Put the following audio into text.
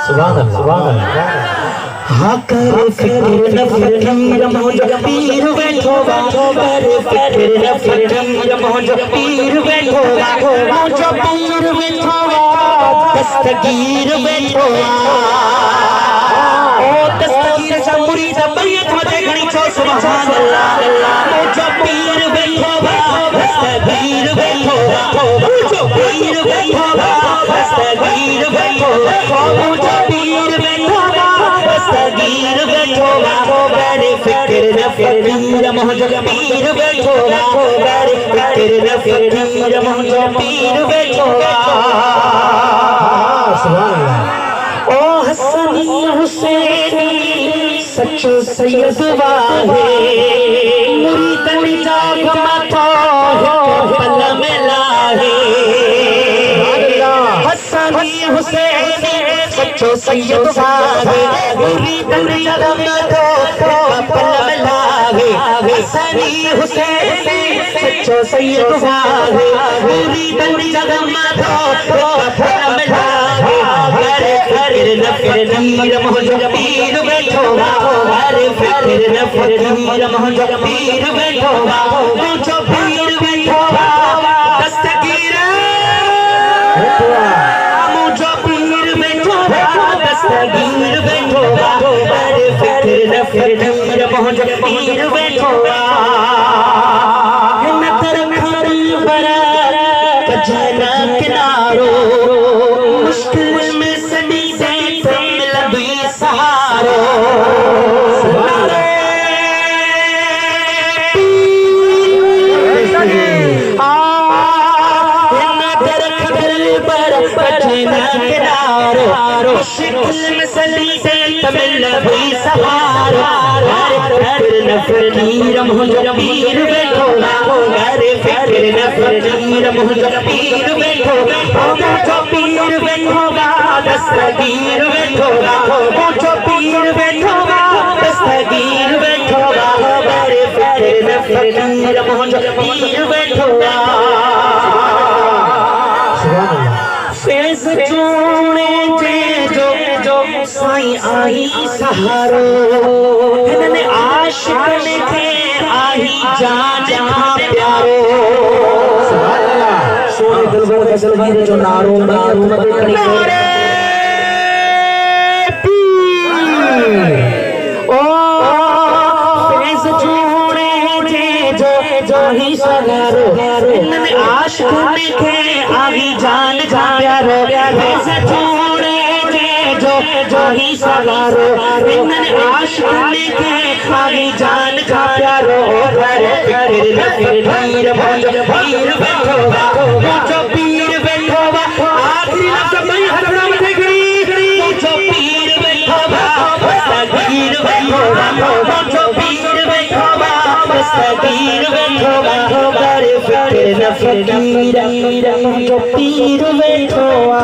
सुभान अल्लाह सुभान अल्लाह। हाँ कर फिक्र न फकीर मौज पीर बैठोगा, कर फिक्र न फकीर मौज पीर बैठोगा, मौज पीर बैठोगा, दस्तगीर बैठोगा। ओ दस्तगीर से मुरीद बैत मते घणी छो सुभान अल्लाह। मौज पीर बैठोगा, दस्तगीर बैठोगा, मौज पीर बैठोगा, दस्तगीर बैठोगा, मौज पीर बैठोगा, दस्तगीर बैठोगा, करे फिक्र न फकीर मौज पीर बैठोगा, करे फिक्र न फकीर मौज पीर बैठोगा। ओ हसनी हुसैनी सच्चो सैयद वाहे, मुरीदन जाग माथो पल में लाहे। हसनी हुसैनी सच्चो सैयद वाहे, मुरीदन जाग माथो पल में लाहे। हसनी हुसैनी सच्चो सैयद वाहे, मुरीदन जाग माथो पल में लाहे। फिक्र न फकीर मौज पीर बैठोगा, अरे फिक्र न फकीर मौज पीर बैठोगा, मौज पीर बैठोगा, दस्तगीर मौज पीर बैठोगा, दस्तगीर बैठोगा, अरे फिक्र न फकीर मौज पीर बैठोगा। कजना किनारो मुश्किल में सदी से मिलबी सहारो। मुश्किल में सदी से मिलबी सहारो। फिक्र न फकीर मौज पीर बैठोगा, अरे फिक्र न फकीर मौज पीर बैठोगा, मौज पीर बैठोगा, दस्तगीर बैठोगा, मौज पीर बैठोगा, दस्तगीर बैठोगा, अरे फिक्र न फकीर मौज पीर बैठोगा। फैज़ चूने जो साईं आई सहारो, हिनने आशिक़ खे आई जान खां प्यारो। सुभान अल्लाह। सोने दिलबर दस्तगीर जो नारो नारे पीर। ओ फैज़ चूने जो ही सहारो, हिनने आशिक़ खे आई जान खां प्यारो। फैज़ चूने जो ही सहारो, इन्हने आशिक़ के आई जान का प्यारो। करे फिक्र न फकीर मौज पीर बैठोगा, मौज पीर बैठोगा, आखिरी लफ्ज़ में हथड़ा में देखड़ी, मौज पीर बैठोगा, दस्तगीर बैठोगा, मौज पीर बैठोगा, दस्तगीर बैठोगा, करे फिक्र न फकीर मौज पीर बैठोगा।